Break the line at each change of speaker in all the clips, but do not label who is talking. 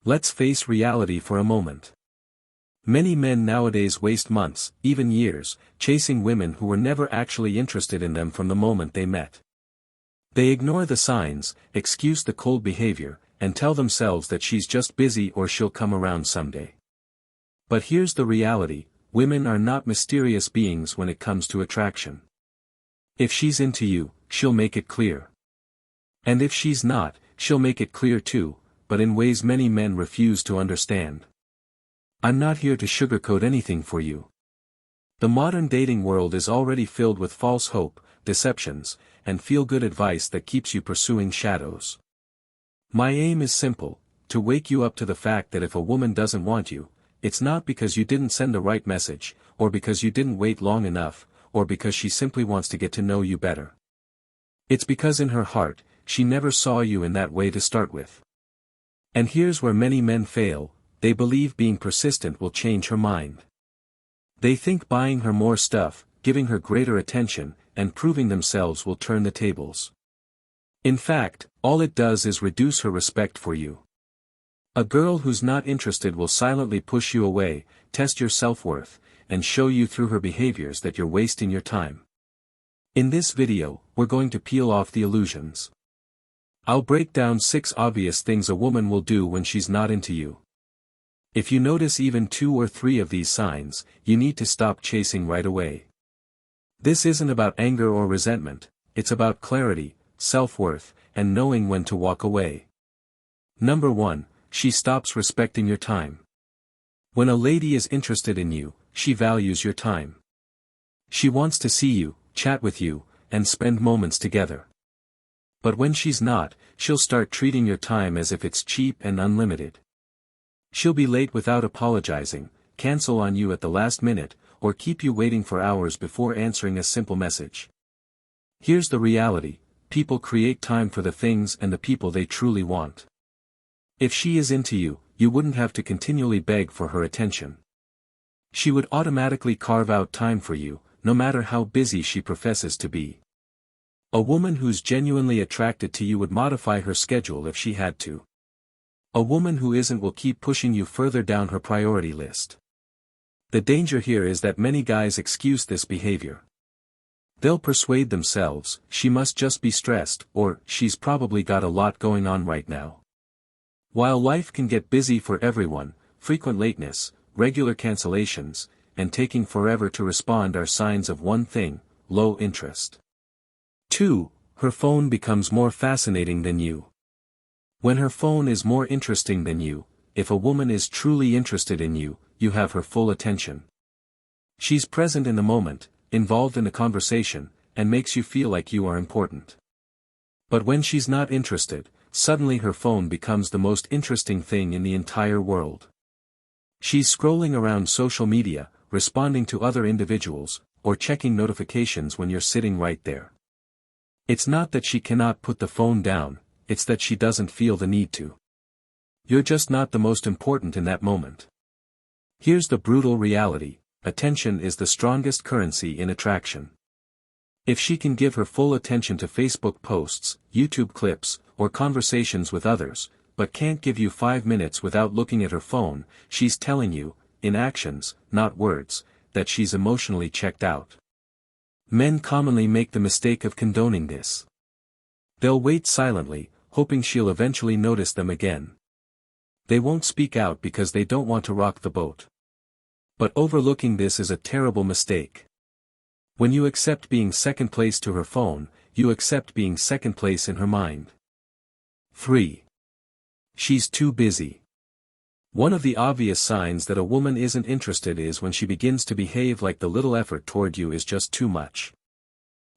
Let's face reality for a moment. Many men nowadays waste months, even years, chasing women who were never actually interested in them from the moment they met. They ignore the signs, excuse the cold behavior, and tell themselves that she's just busy or she'll come around someday. But here's the reality: women are not mysterious beings when it comes to attraction. If she's into you, she'll make it clear. And if she's not, she'll make it clear too, but in ways many men refuse to understand. I'm not here to sugarcoat anything for you. The modern dating world is already filled with false hope, deceptions, and feel-good advice that keeps you pursuing shadows. My aim is simple: to wake you up to the fact that if a woman doesn't want you, it's not because you didn't send the right message, or because you didn't wait long enough, or because she simply wants to get to know you better. It's because in her heart, she never saw you in that way to start with. And here's where many men fail: they believe being persistent will change her mind. They think buying her more stuff, giving her greater attention, and proving themselves will turn the tables. In fact, all it does is reduce her respect for you. A girl who's not interested will silently push you away, test your self-worth, and show you through her behaviors that you're wasting your time. In this video, we're going to peel off the illusions. I'll break down 6 obvious things a woman will do when she's not into you. If you notice even 2 or 3 of these signs, you need to stop chasing right away. This isn't about anger or resentment, it's about clarity, self-worth, and knowing when to walk away. Number 1. She stops respecting your time. When a lady is interested in you, she values your time. She wants to see you, chat with you, and spend moments together. But when she's not, she'll start treating your time as if it's cheap and unlimited. She'll be late without apologizing, cancel on you at the last minute, or keep you waiting for hours before answering a simple message. Here's the reality: people create time for the things and the people they truly want. If she is into you, you wouldn't have to continually beg for her attention. She would automatically carve out time for you, no matter how busy she professes to be. A woman who's genuinely attracted to you would modify her schedule if she had to. A woman who isn't will keep pushing you further down her priority list. The danger here is that many guys excuse this behavior. They'll persuade themselves, she must just be stressed, or she's probably got a lot going on right now. While life can get busy for everyone, frequent lateness, regular cancellations, and taking forever to respond are signs of one thing: low interest. 2. Her phone becomes more fascinating than you. When her phone is more interesting than you, if a woman is truly interested in you, you have her full attention. She's present in the moment, involved in the conversation, and makes you feel like you are important. But when she's not interested, suddenly her phone becomes the most interesting thing in the entire world. She's scrolling around social media, responding to other individuals, or checking notifications when you're sitting right there. It's not that she cannot put the phone down, it's that she doesn't feel the need to. You're just not the most important in that moment. Here's the brutal reality: attention is the strongest currency in attraction. If she can give her full attention to Facebook posts, YouTube clips, or conversations with others, but can't give you 5 minutes without looking at her phone, she's telling you, in actions, not words, that she's emotionally checked out. Men commonly make the mistake of condoning this. They'll wait silently, hoping she'll eventually notice them again. They won't speak out because they don't want to rock the boat. But overlooking this is a terrible mistake. When you accept being second place to her phone, you accept being second place in her mind. 3. She's too busy. One of the obvious signs that a woman isn't interested is when she begins to behave like the little effort toward you is just too much.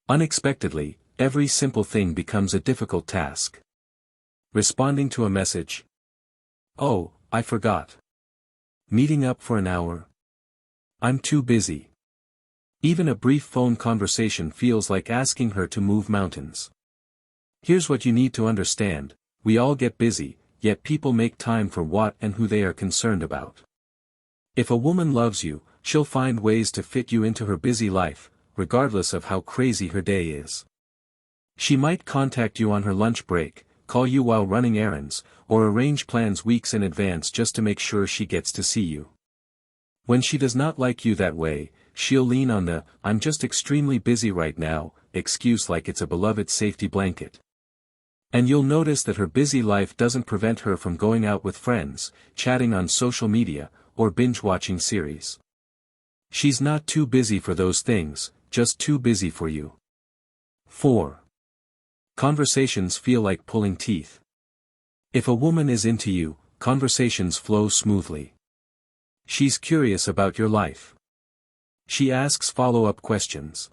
Unexpectedly, every simple thing becomes a difficult task. Responding to a message. Oh, I forgot. Meeting up for an hour. I'm too busy. Even a brief phone conversation feels like asking her to move mountains. Here's what you need to understand: we all get busy, yet people make time for what and who they are concerned about. If a woman loves you, she'll find ways to fit you into her busy life, regardless of how crazy her day is. She might contact you on her lunch break, call you while running errands, or arrange plans weeks in advance just to make sure she gets to see you. When she does not like you that way, she'll lean on the "I'm just extremely busy right now" excuse like it's a beloved safety blanket. And you'll notice that her busy life doesn't prevent her from going out with friends, chatting on social media, or binge-watching series. She's not too busy for those things, just too busy for you. 4. Conversations feel like pulling teeth. If a woman is into you, conversations flow smoothly. She's curious about your life. She asks follow-up questions.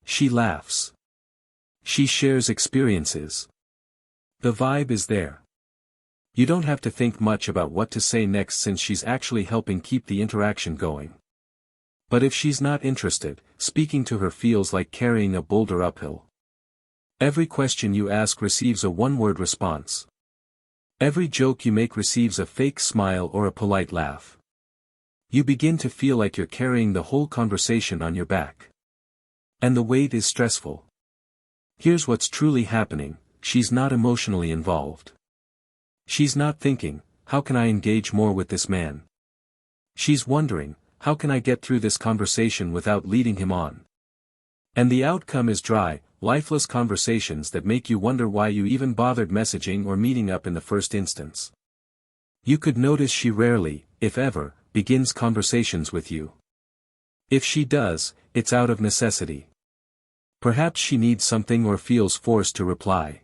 She laughs. She shares experiences. The vibe is there. You don't have to think much about what to say next since she's actually helping keep the interaction going. But if she's not interested, speaking to her feels like carrying a boulder uphill. Every question you ask receives a one-word response. Every joke you make receives a fake smile or a polite laugh. You begin to feel like you're carrying the whole conversation on your back. And the weight is stressful. Here's what's truly happening: she's not emotionally involved. She's not thinking, "How can I engage more with this man?" She's wondering, "How can I get through this conversation without leading him on?" And the outcome is dry, lifeless conversations that make you wonder why you even bothered messaging or meeting up in the first instance. You could notice she rarely, if ever, begins conversations with you. If she does, it's out of necessity. Perhaps she needs something or feels forced to reply.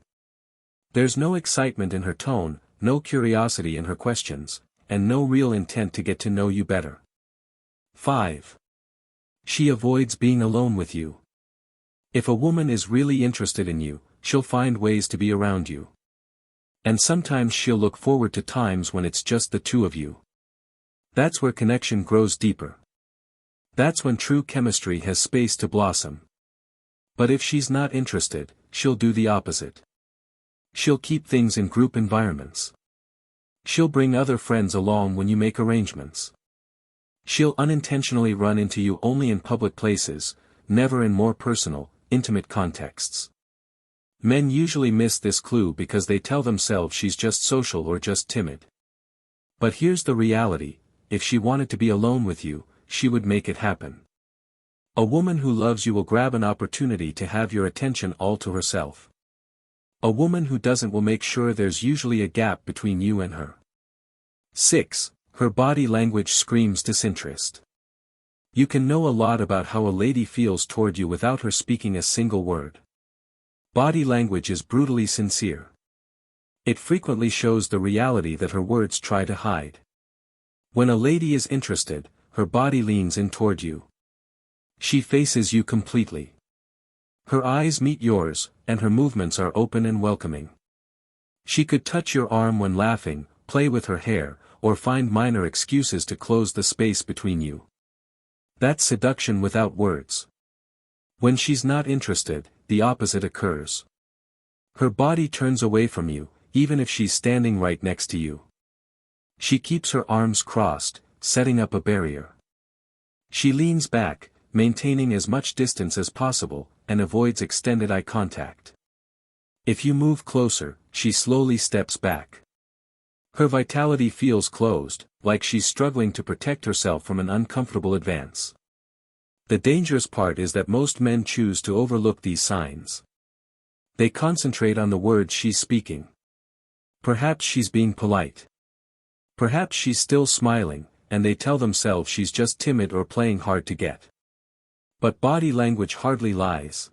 There's no excitement in her tone, no curiosity in her questions, and no real intent to get to know you better. 5. She avoids being alone with you. If a woman is really interested in you, she'll find ways to be around you. And sometimes she'll look forward to times when it's just the two of you. That's where connection grows deeper. That's when true chemistry has space to blossom. But if she's not interested, she'll do the opposite. She'll keep things in group environments. She'll bring other friends along when you make arrangements. She'll unintentionally run into you only in public places, never in more personal, intimate contexts. Men usually miss this clue because they tell themselves she's just social or just timid. But here's the reality: if she wanted to be alone with you, she would make it happen. A woman who loves you will grab an opportunity to have your attention all to herself. A woman who doesn't will make sure there's usually a gap between you and her. 6. Her body language screams disinterest. You can know a lot about how a lady feels toward you without her speaking a single word. Body language is brutally sincere. It frequently shows the reality that her words try to hide. When a lady is interested, her body leans in toward you. She faces you completely. Her eyes meet yours, and her movements are open and welcoming. She could touch your arm when laughing, play with her hair, or find minor excuses to close the space between you. That's seduction without words. When she's not interested, the opposite occurs. Her body turns away from you, even if she's standing right next to you. She keeps her arms crossed, setting up a barrier. She leans back, maintaining as much distance as possible, and avoids extended eye contact. If you move closer, she slowly steps back. Her vitality feels closed, like she's struggling to protect herself from an uncomfortable advance. The dangerous part is that most men choose to overlook these signs. They concentrate on the words she's speaking. Perhaps she's being polite. Perhaps she's still smiling, and they tell themselves she's just timid or playing hard to get. But body language hardly lies.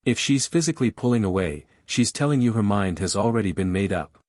If she's physically pulling away, she's telling you her mind has already been made up.